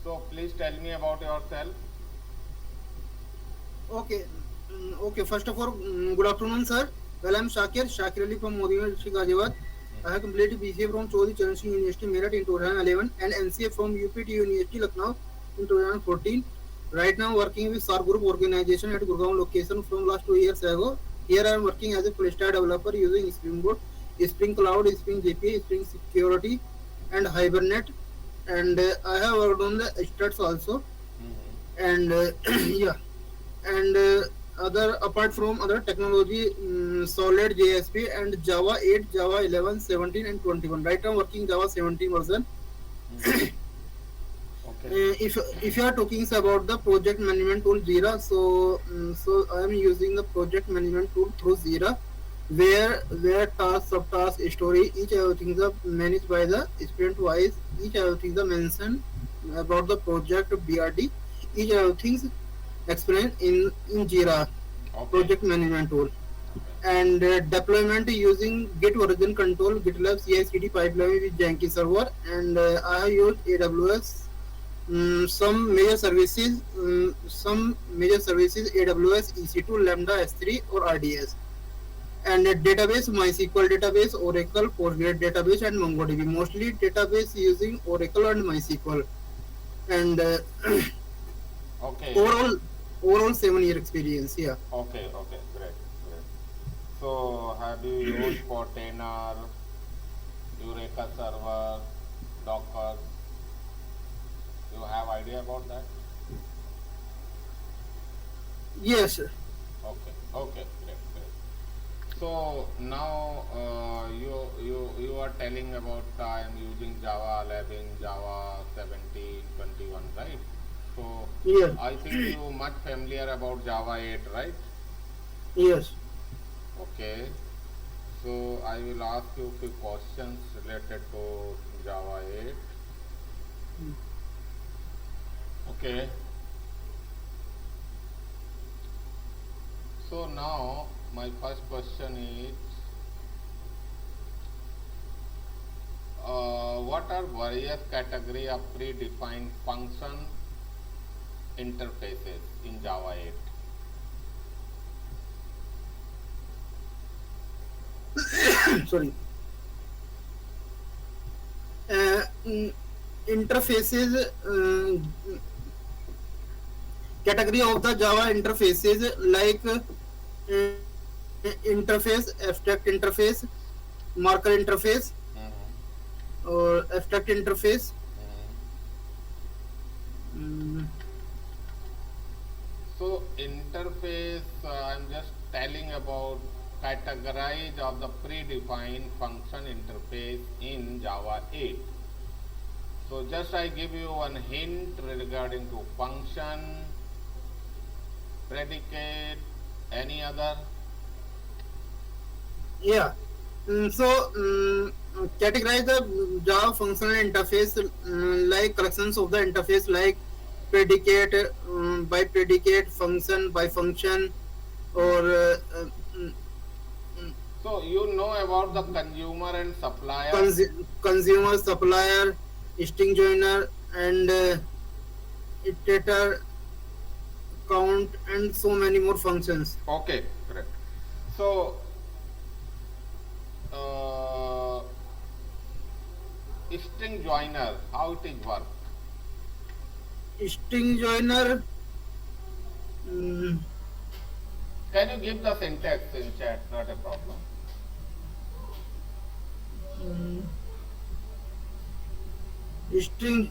So please tell me about yourself. Okay. Okay. First of all, good afternoon, sir. Well, I'm Shakir Ali from Modi University, Ghaziabad. I have completed BCA from Chaudhry Charan Singh University, Meerut in 2011 and NCA from UPT University, Lucknow in 2014. Right now, working with SAR Group organization at Gurgaon location from last 2 years ago. Here, I am working as a full stack developer using Spring Boot, Spring Cloud, Spring GPA, Spring Security, and Hibernate. And I have worked on the struts also. Hmm. And yeah, and other apart from other technology, solid JSP and Java 8, Java 11, 17 and 21. Right now I'm working Java 17 version. Hmm. Okay. If you are talking about the project management tool Jira, so I am using the project management tool through Jira, where task, subtask, story, each everything is managed by the sprint wise. Each everything is mentioned about the project BRD. Each everything explained in Jira Okay. project management tool. Okay. And deployment using Git version control, GitLab CI/CD pipeline with Jenkins server, and I have used AWS. Some major services AWS, EC2, Lambda, S3, or RDS. And a database MySQL database, Oracle, Postgres database, and MongoDB. Mostly database using Oracle and MySQL. And Okay. overall, overall 7 year experience. Yeah. Okay. Okay. Great. Great. So have you used Container, Eureka Server, Docker? You have idea about that? Yes. Sir. Okay. Okay. Great. Great. So now you are telling about I am using Java 11, Java 17, 21, right? So Yeah. I think you much familiar about Java 8, right? Yes. Okay. So I will ask you few questions related to Java 8. Okay. So now my first question is, what are various category of predefined function interfaces in Java 8? Sorry. uh, mm, Interfaces, category of the Java interfaces like interface, abstract interface, marker interface, Mm-hmm. or abstract interface. Mm-hmm. Mm, So interface, I'm just telling about categorize of the predefined function interface in Java 8. So just I give you one hint regarding to function, predicate, any other. yeah. Categorize the Java functional interface like collections of the interface like predicate, by predicate, function by function, or Hmm. mm, So you know about the consumer and supplier. consumer, supplier, string joiner, and iterator, count, and so many more functions. Okay, correct. So uh, string joiner, how it is work? String joiner, mm, Can you give the syntax in chat? Not a problem. mm, string,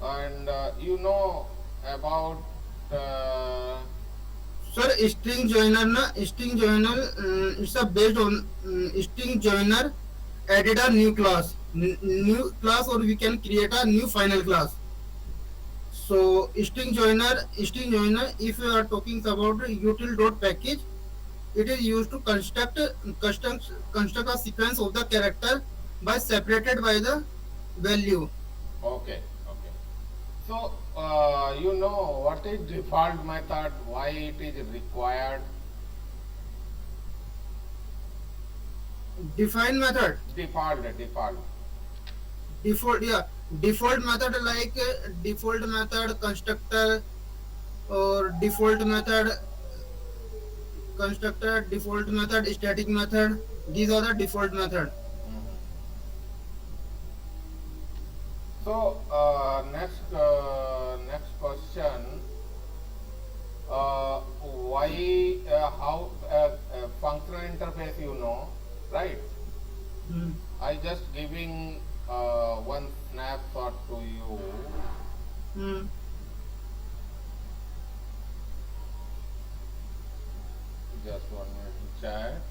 And you know about uh, sir, string joiner, string joiner, it's a based on string joiner added a new class, new class, or we can create a new final class. So string joiner, if you are talking about util dot package, it is used to construct a sequence of the character by separated by the value. okay, okay. So you know what is default method? Why it is required? define method. Default. Default, yeah. Default method like default method constructor, or default method constructor, default method static method. These are the default method. Mhm. So next question. Why how functional interface, right? Hmm. I just giving one snapshot to you. Hmm. Just 1 minute in chat.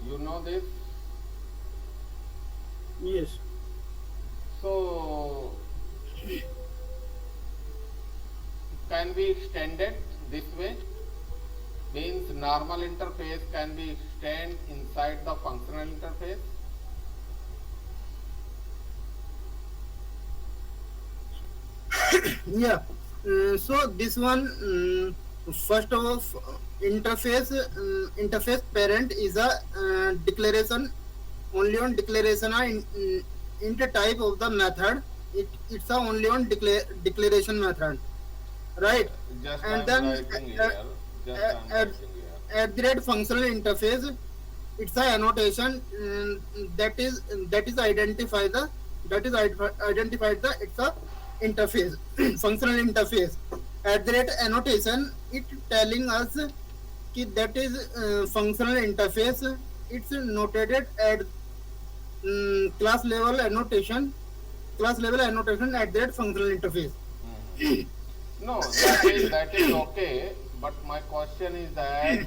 You know this. Yes. So can be extended this way. Means normal interface can be extended inside the functional interface. Yeah. So this one, first of all, interface parent is a declaration, only on declaration int type of the method. It's a only on declaration method, right? Just And I'm then writing here. Just I'm at, writing here. at the rate functional interface, it's a annotation, that is identify the that is identified the it's a interface functional interface. At the rate annotation, it telling us कि that is functional interface. It's notated at class level annotation at that functional interface. Mhm. No, that is okay. But my question is that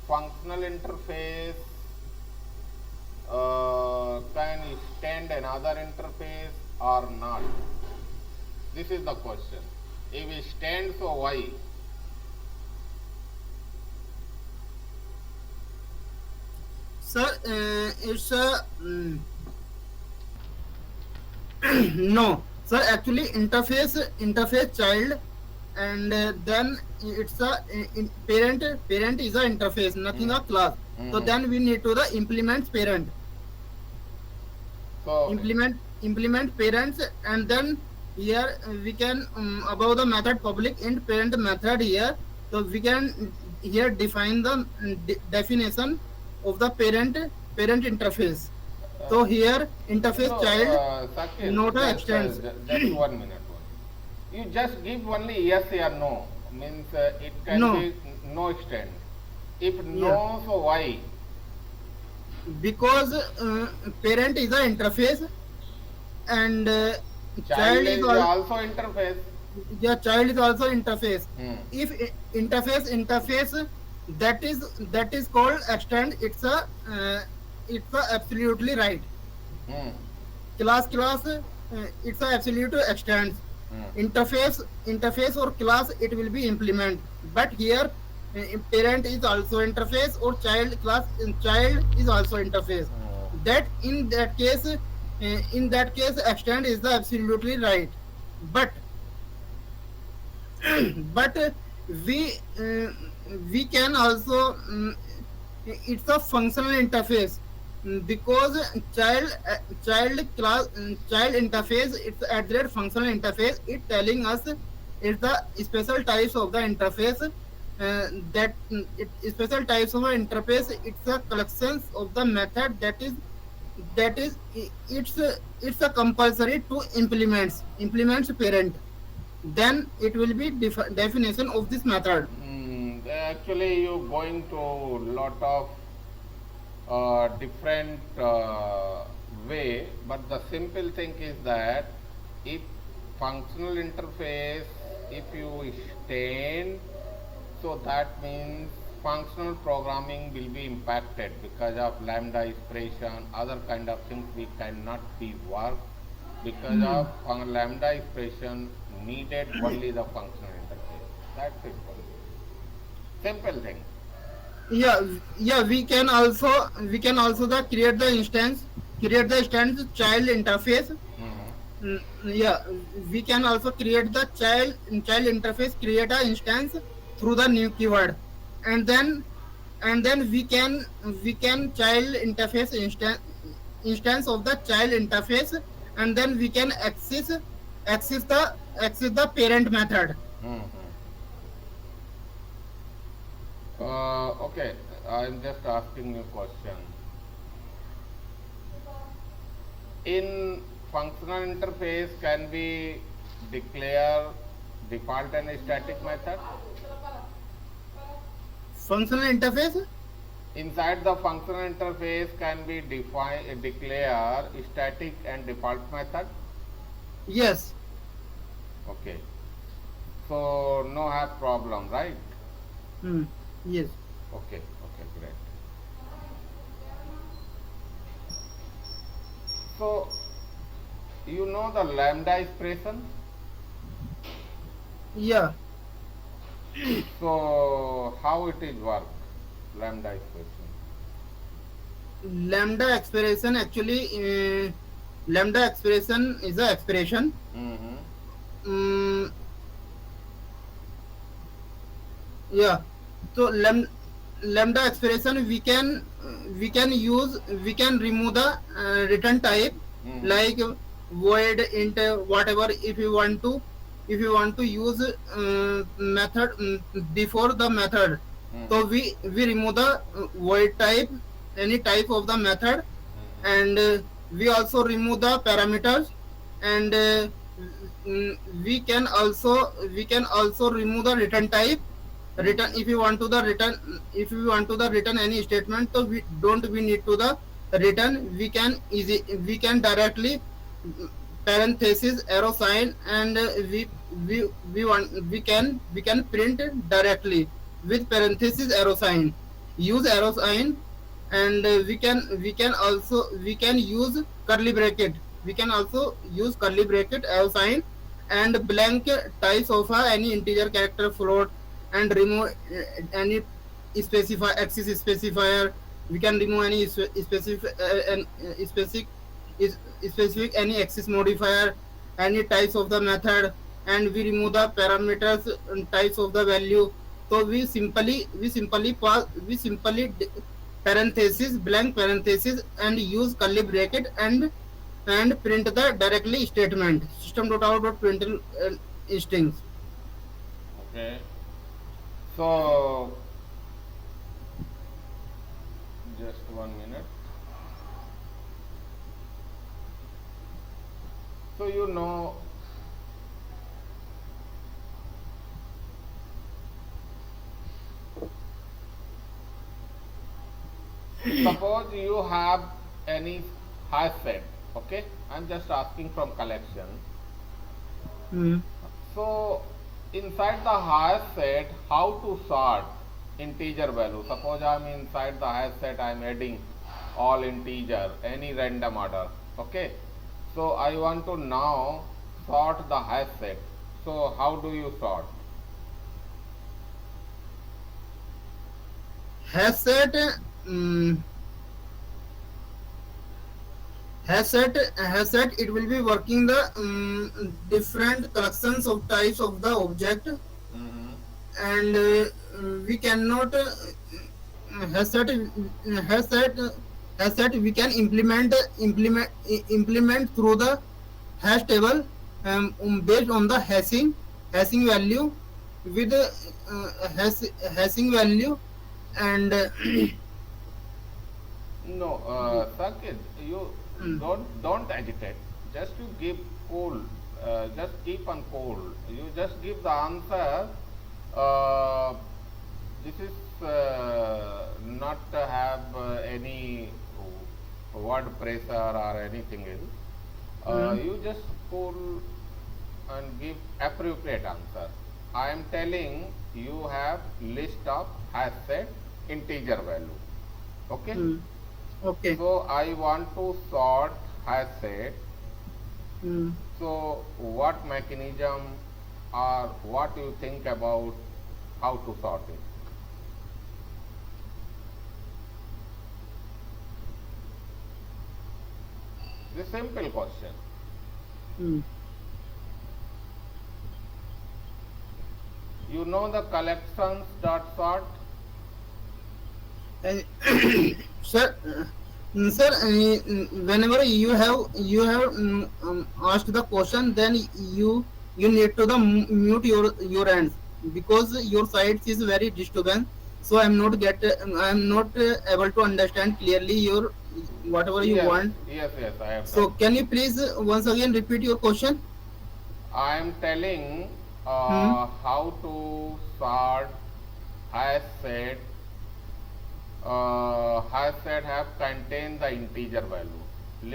functional interface can extend another interface or not? This is the question. If it stands, so why? Sir, it's a no, sir. Actually, interface child, and then it's a parent is a interface, nothing Mm. a class. So Mhm. then we need to the implement parent, So implement parents, and then here we can above the method public int parent method here. So we can here define the definition of the parent interface. So here interface child, Sakil, not a extends. just 1 minute. You just give only yes or no. Means it can No, be no extend. If yeah, no, so why? because parent is a interface, and Child child is is all, also interface. yeah, child is also interface. Hmm. If interface, that is called extend. It's a absolutely right. Hmm. Class, it's a absolute extends. Hmm. Interface or class, it will be implement. But here parent is also interface, or child is also interface. Hmm. That in that case extend is the absolutely right. But but we uh, we can also it's a functional interface, because child interface, it's at that functional interface, it telling us it's the special types of the interface, that special types of interface, it's a collections of the method, that is it's a compulsory to implements parent. Then it will be definition of this method. Actually, you going to lot of different way, but the simple thing is that if functional interface, if you extend, so that means functional programming will be impacted because of lambda expression, other kind of things we cannot be work because Hmm. of lambda expression needed only the functional interface. That's simple. Simple thing. Yeah, we can also the create the instance child interface. Mhm. Yeah, we can also create the child interface, create a instance through the new keyword, and then we can child interface instance of the child interface, and then we can access the parent method. Mhm. Okay, I'm just asking you question. In functional interface, can we declare default and static method? Functional interface. Inside the functional interface, can we declare static and default method? Yes. Okay. So no have problem, right? Hmm. Yes. Okay. Okay. Great. So you know the lambda expression. Yeah. So how it is work? Lambda expression. Lambda expression is a expression. Mm-hmm. Mm, yeah. So lambda expression we can remove the return type, Mm-hmm. like void int whatever, if you want to use method before the method. So Mm-hmm. we remove the void type, any type of the method, and we also remove the parameters, and we can also remove the return type. Return, Mm-hmm. if we want to the return any statement, so we need to the return, we can directly parenthesis arrow sign, and we can print directly with parenthesis arrow sign, use arrow sign, and we can use curly bracket, arrow sign, and blank types of any integer, character, float, and remove any axis specifier. We can remove any specific any axis modifier, any types of the method, and we remove the parameters and types of the value. So we simply parenthesis, blank parenthesis, and use curly bracket, and print the directly statement system.out.println strings. Okay. So just 1 minute. So you know, suppose you have any hash set. Okay, I'm just asking from collection. Hmm. So inside the hash set, how to sort integer value? Suppose I'm inside the hash set, I'm adding all integer, any random order. Okay. So I want to now sort the hash set. So how do you sort? Hash set. um, Hash set, it will be working the different collections of types of the object, Mm-hmm. and we cannot hash set hash set hash set we can implement through the hash table, based on the hashing value, with hashing value, and No, Sankit, you mm, don't agitate. Just you give cool. Just keep on cool. You just give the answer. Uh, this is not to have any word pressure or anything else. mm, You just cool and give appropriate answer. I am telling you have list of hash set integer value. Okay. mm, okay. So I want to sort hash set. Mm, So what mechanism or what you think about how to sort it? This is a simple question. Hmm. You know the collections dot sort? Uh, sir, sir, whenever you have asked the question, then you need to the mute your hands because your side is very disturbance. So I'm not able to understand clearly your whatever you Yes, want. yes, I have So done. can you please once again repeat your question? I am telling Hmm. how to sort hash set. Hash set have contain the integer value,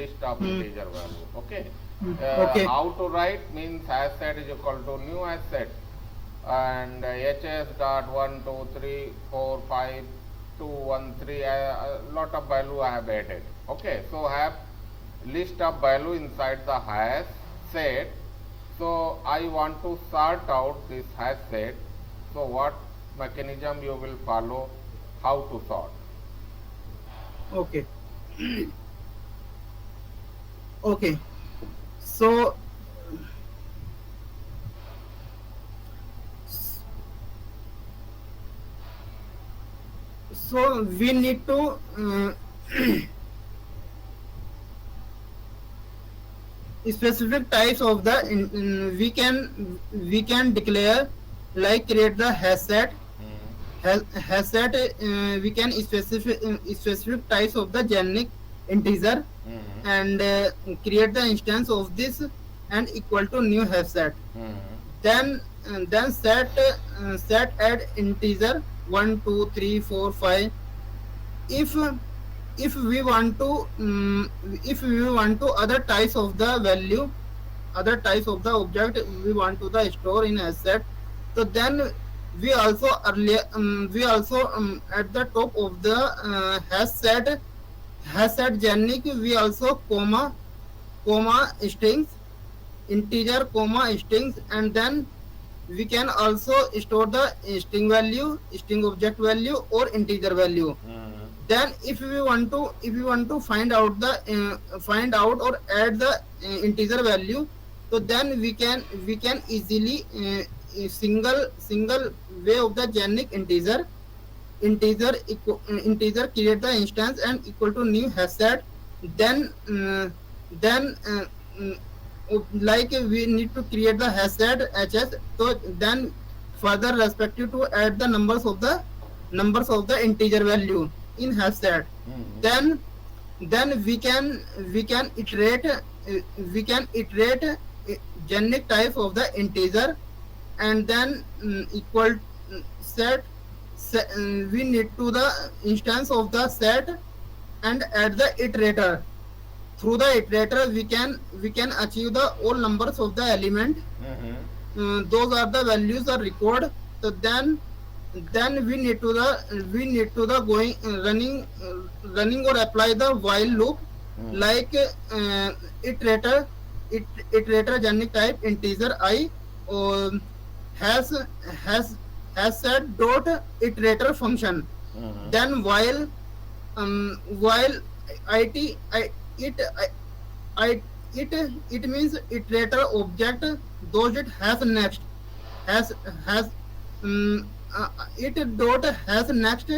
list of Hmm. integer value. Okay. Hmm. Okay. How to write means hash set is equal to new hash set and hs dot 1 2 3 4 5 2 1 3 a lot of value I have added. Okay, so I have list of value inside the hash set. So I want to sort out this hash set. So what mechanism you will follow? How to sort? Okay. Okay. So so we need to specific types of the we can declare like create the hash set. Hash set we can specific types of the generic integer Mm-hmm. and create the instance of this and equal to new hash set. Mm-hmm. Then set add integer 1 2 3 4 5. if if we want to if we want to other types of the value, other types of the object we want to the store in asset, so then we also at the top of the hash set generic we also comma strings, integer comma strings, and then we can also store the string object value or integer value. Mm-hmm. Then if we want to find out or add the integer value, so then we can easily single way of the generic integer create the instance and equal to new hash set. Then then mm, like we need to create the hash set hs, so then further respective to add the numbers of the integer value in hash set. Mm-hmm. then then we can iterate generic type of the integer, and then equal we need to the instance of the set and add the iterator. Through the iterator we can achieve the all numbers of the element. Mm-hmm. Those are the values are record. So then we need to the going running or apply the while loop Mm-hmm. like iterator iterator generic type integer I or has has has set dot iterator function. Mm-hmm. Then while it I, it I it it means iterator object those it has next has um, it dot has next.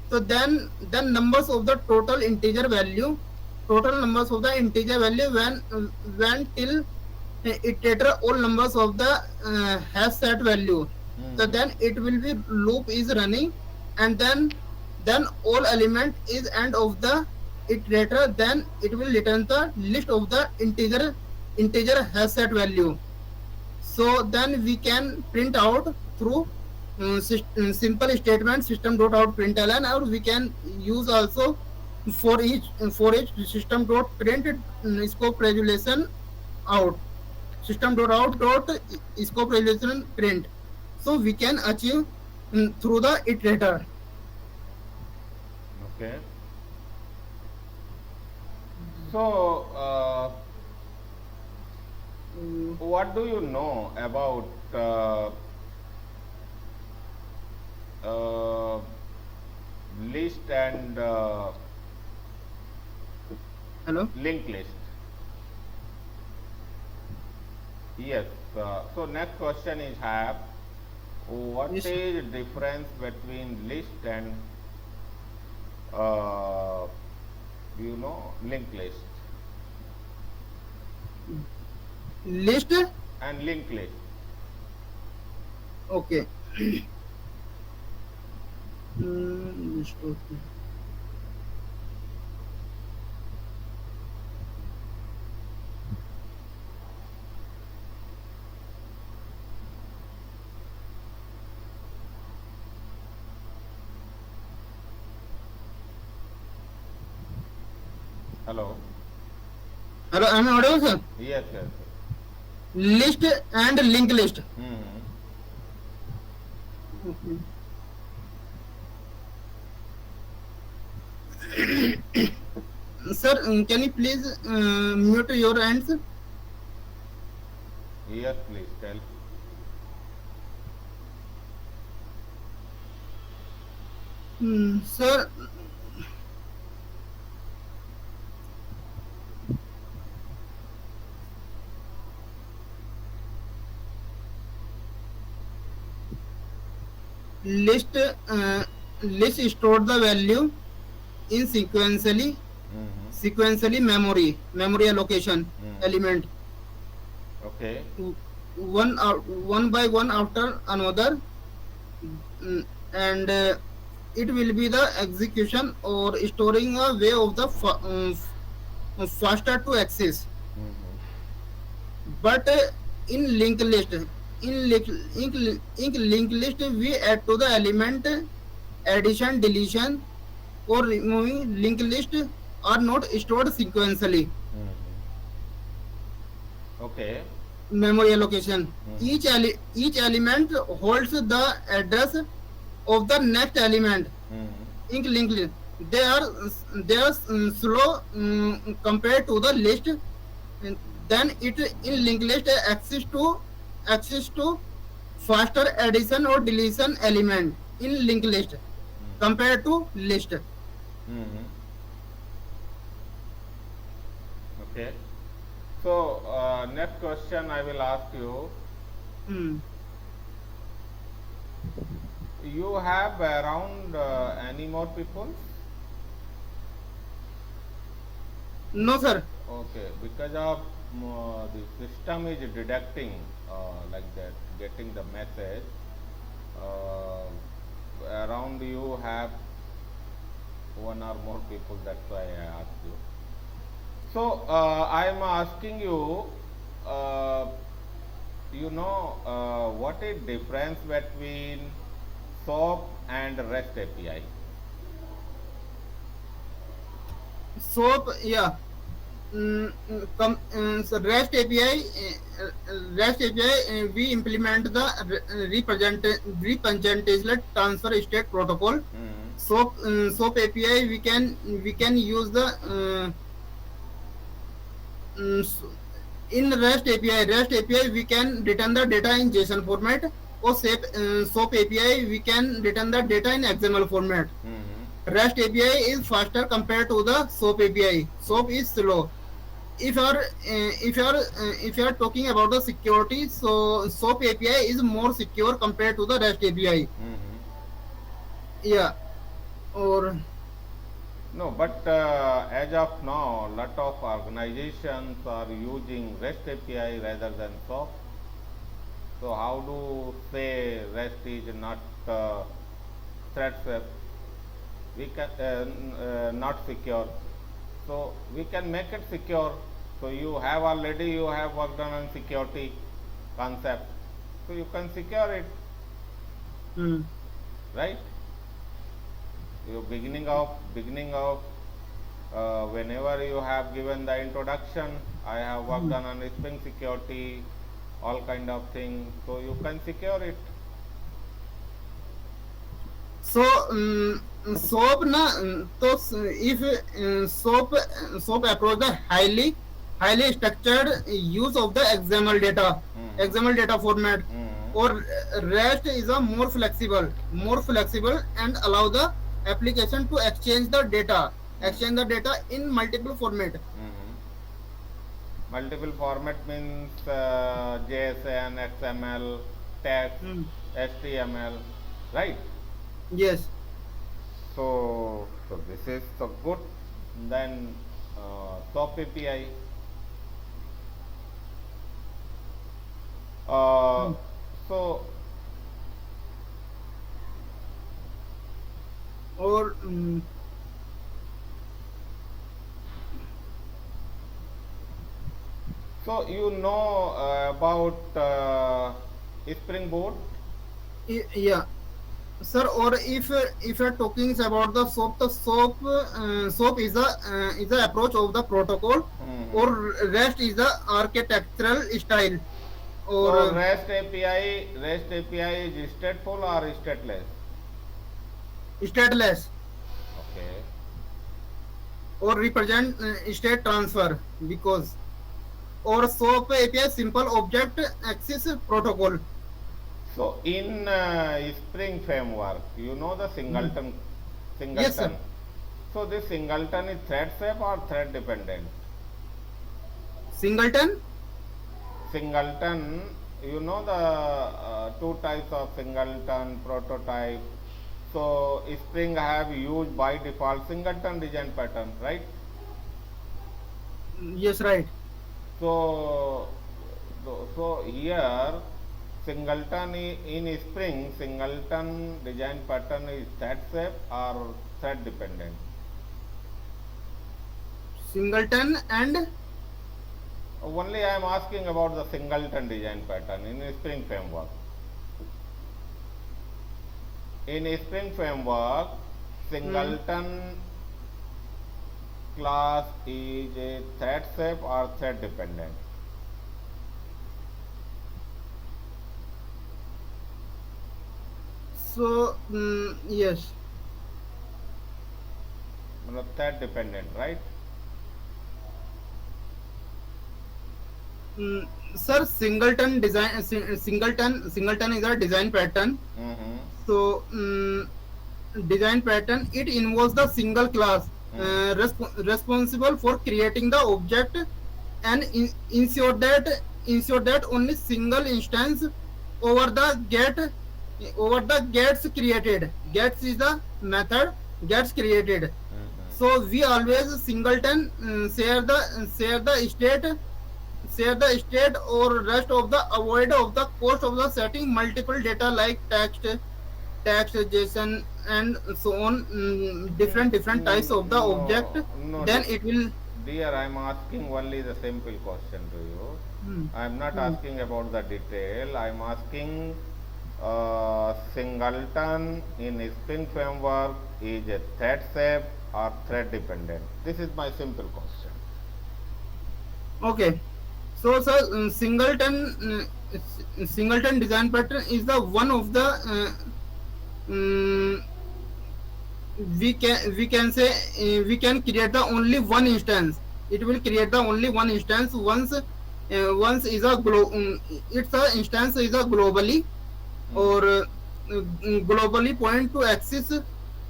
So then numbers of the total numbers of the integer value when till iterator all numbers of the hash set value. So Mm-hmm. then it will be loop is running, and then all element is end of the iterator, then it will return the list of the integer hash set value. So then we can print out through simple statement system dot out println, or we can use also for each system dot print scope resolution out, system dot out dot scope resolution print. So we can achieve through the iterator. Okay. So, Mm, what do you know about uh, list and Hello. linked list. Yes. So next question is have what Yes. is difference between list and uh, linked list List. and linked list. Okay. List. Okay. Hello. Hello. Am I audible, sir? Yes. Yes. List and link list. Hmm. Okay. Sir, can you please mute your hands? Yes, please tell. Sir, list list store the value in Hmm. sequentially memory allocation Hmm. element Okay. one by one after another. And it will be the execution or storing a way of the faster to access. Hmm. But in linked list, linked list, we add to the element addition, deletion, or removing. Linked list are not stored sequentially. Hmm. Okay. Memory allocation. Hmm. Each element holds the address of the next element. Hmm. In linked list, they are slow compared to the list. And then it in linked list access to faster addition or deletion element in linked list compared to list. Hmm. Okay. So next question I will ask you. Hmm. You have around any more people? No, sir. Okay, because of the system is deducting like that, getting the message. Uh, Around you have one or more people. That's why I asked you. So I am asking you. Uh, what is difference between SOAP and REST API? SOAP, yeah. So REST API, we implement the representational transfer state protocol. Hmm. SOAP API, we can use the mm, s- in REST API we can return the data in JSON format, or SOAP API we can return the data in XML format. Hmm. REST API is faster compared to the SOAP API. SOAP is slow. If you are talking about the security, so SOAP API is more secure compared to the REST API. Hmm. Yeah. Or No, but as of now, lot of organizations are using REST API rather than SOAP. So how do say REST is not threat safe? We can not secure. So we can make it secure. So you have worked on security concept. So you can secure it, hmm. right? You beginning of whenever you have given the introduction, I have worked on Spring security, all kind of things. So you can secure it. So SOAP na तो if SOAP approach the highly structured use of the XML Hmm. data format. or REST is a more flexible and allow the application to exchange the data in multiple format. Multiple format means JSON, XML, text, Hmm. HTML, right? Yes. So this is so good. Then SOAP API. Uh, Hmm. so Or so you know about Spring Boot. yeah, sir. Or if you're talking about the SOAP is the approach of the protocol, or Mhm. REST is the architectural style, or So REST API is stateful or stateless? stateless, Okay. or represent state transfer, because or SOAP API simple object access protocol. So in Spring Framework, you know the Hmm. Yes, sir. singleton. So this singleton is thread safe or thread dependent? Singleton. Singleton, you know the two types of singleton prototype. So Spring have used by default singleton design pattern, right? Yes, right. So so here singleton in Spring singleton design pattern is thread safe or thread dependent. Singleton and Only I am asking about the singleton design pattern in Spring Framework. In Spring Framework, hmm. singleton class is a thread safe or thread dependent. So yes. Thread dependent, right? Sir, singleton is a design pattern. Mm-hmm. So design pattern, it involves the single class Mm. responsible for creating the object, and ensure that only single instance over the get over the gets created. Gets is the method gets created. Mm-hmm. So we always singleton share the state or rest of the avoid of the cost of the setting multiple data like text, JSON, and so on, different types of the object. No, Then it will. dear, I am asking only the simple question to you. Hmm, I am not hmm. asking about the detail. I am asking singleton in Spring Framework is a thread safe or thread dependent? This is my simple question. Okay. So, sir, singleton design pattern is the one of the um, we can say we can create the only one instance. It will create the only one instance once is a its a instance is a globally, Mm. or globally point to access.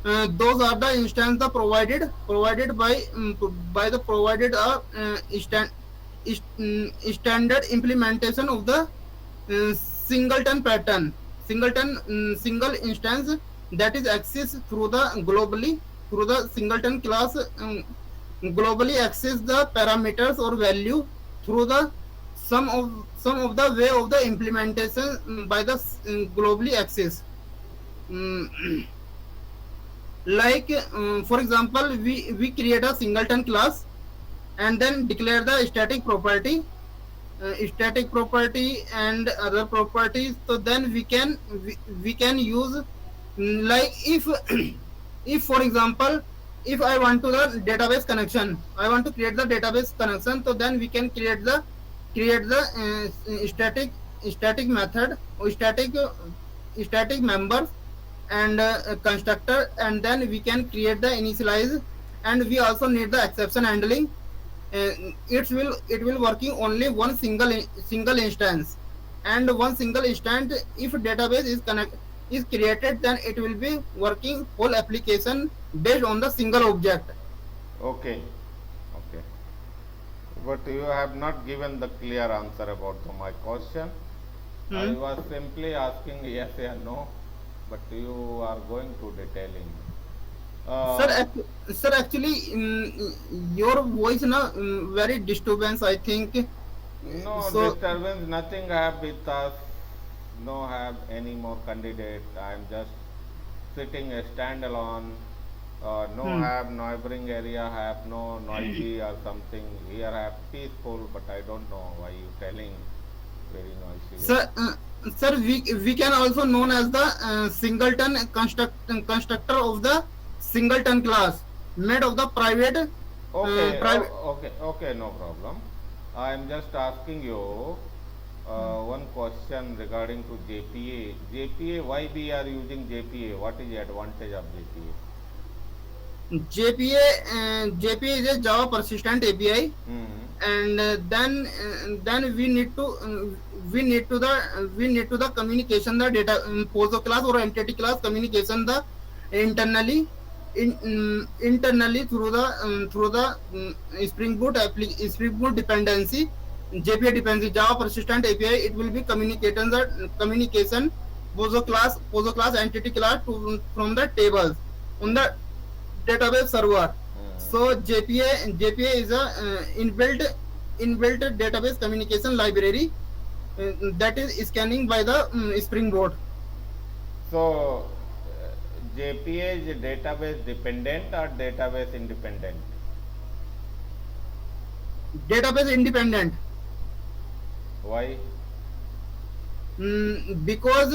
Those are the instance the provided by the provided standard implementation of the singleton pattern. Single instance that is accessed through the globally through the singleton class, globally access the parameters or value through the some of the way of the implementation by the globally access. Mm, like for example, we create a singleton class and then declare the static property and other properties. So then we can use, like if if for example, if I want to the database connection, I want to create the database connection. So then we can create the static method or static members and constructor, and then we can create the initialize, and we also need the exception handling. It will working only one single instance. and one single instance. If database is created, then it will be working whole application based on the single object. Okay, okay. But you have not given the clear answer about my question. I Hmm. was simply asking yes or no, but you are going to detailing. Sir, Uh, sir, actually, your voice na very disturbance. I think no so. disturbance, nothing have with us. No have any more candidate. I am just sitting a standalone. No Hmm. have neighboring area have no noisy or something. Here have peaceful, but I don't know why you telling very noisy way. Sir, sir, we can also known as the singleton constructor of the singleton class made of the Okay, private. okay, okay, no problem. I am just asking you one question regarding to JPA. JPA, why we are using JPA? What is the advantage of JPA? JPA is a Java persistent API, Hmm. and then we need to the communication the data POSO class or entity class communication the internally internally through the Spring Boot dependency. JPA dependency Java persistent API, it will be communication POSO class entity class to from the tables on the database server. Hmm. So JPA is a inbuilt database communication library that is scanning by the Spring Boot. So, JPA is database dependent or database independent? Database independent. Why? Because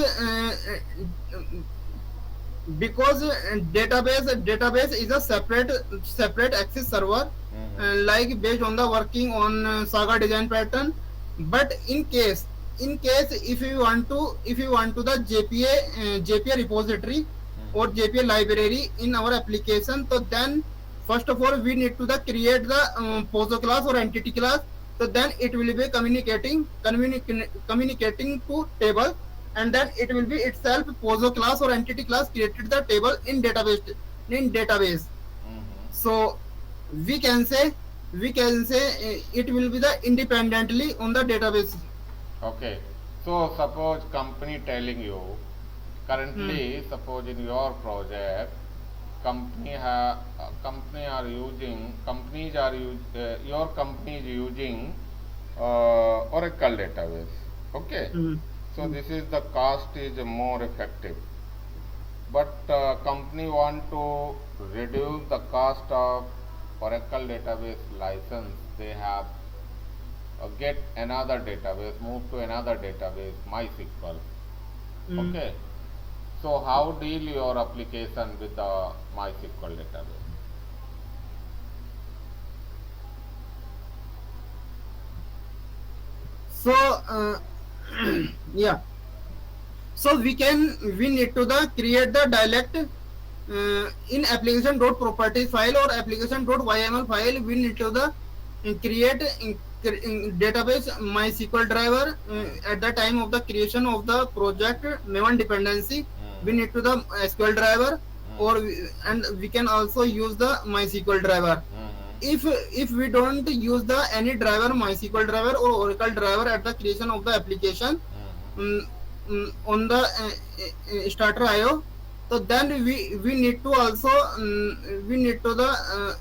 database is a separate access server, Hmm. like based on the working on Saga design pattern. But in case if you want to the JPA repository or Hmm. JPA library in our application, so then first of all we need to the create the POSO class or entity class. So then it will be communicating to table, and then it will be itself POSO class or entity class created the table in database. Hmm. So we can say it will be the independently on the database. Okay. So, suppose company telling you, Hmm. currently, suppose in your project, company are using, companies are your company is using Oracle database. Okay. Hmm. So, Hmm. this is the cost is more effective. But company want to reduce the cost of Oracle database license. They have get another database, move to another database, MySQL. Hmm. Okay. So how deal your application with the MySQL database? So yeah. So we need to the create the dialect in application dot properties file or application dot yml file. We need to the create database MySQL driver at the time of the creation of the project Maven dependency. We need to the SQL driver, or and we can also use the MySQL driver. If we don't use the any driver MySQL driver or Oracle driver at the creation of the application um, on the starter IO, so then we need to also we need to the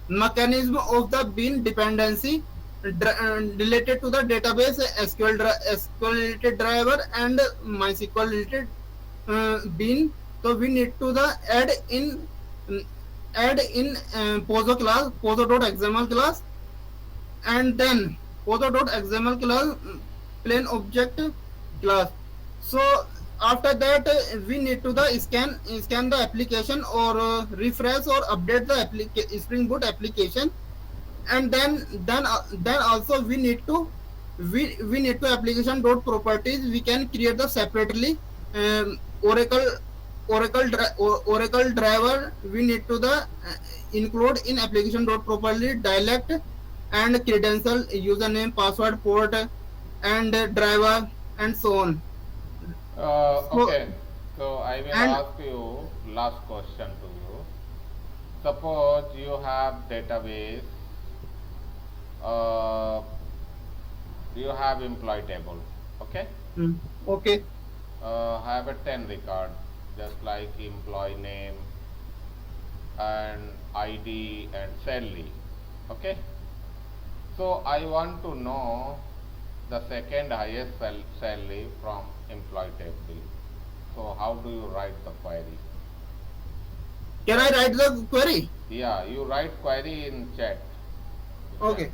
mechanism of the bean dependency related to the database SQL related driver and MySQL related bean. So we need to the mm, add in POSO class, POSO.xml class, and then photo.xml class plain object class. So after that we need to the scan the application or refresh or update the Spring Boot application. And then also we need to application dot properties we can create the separately oracle Oracle driver. We need to the include in application dot properly dialect and credential, username, password, port, and driver and so on. So Okay, so I will and ask you last question to you. Suppose you have database, uh, you have employee table, okay? okay. Have a 10 record, just like employee name and ID and salary, okay? So I want to know the second highest salary from employee table. So how do you write the query? Can I write the query? Yeah, you write query in chat. Chat. Okay.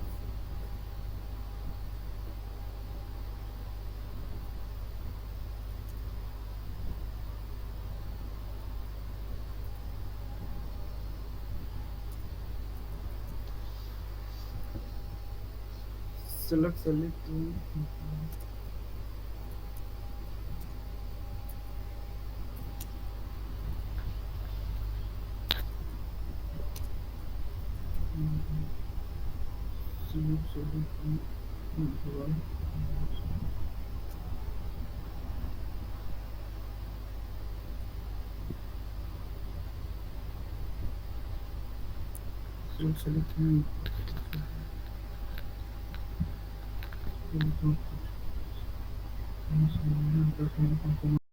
Select. Select.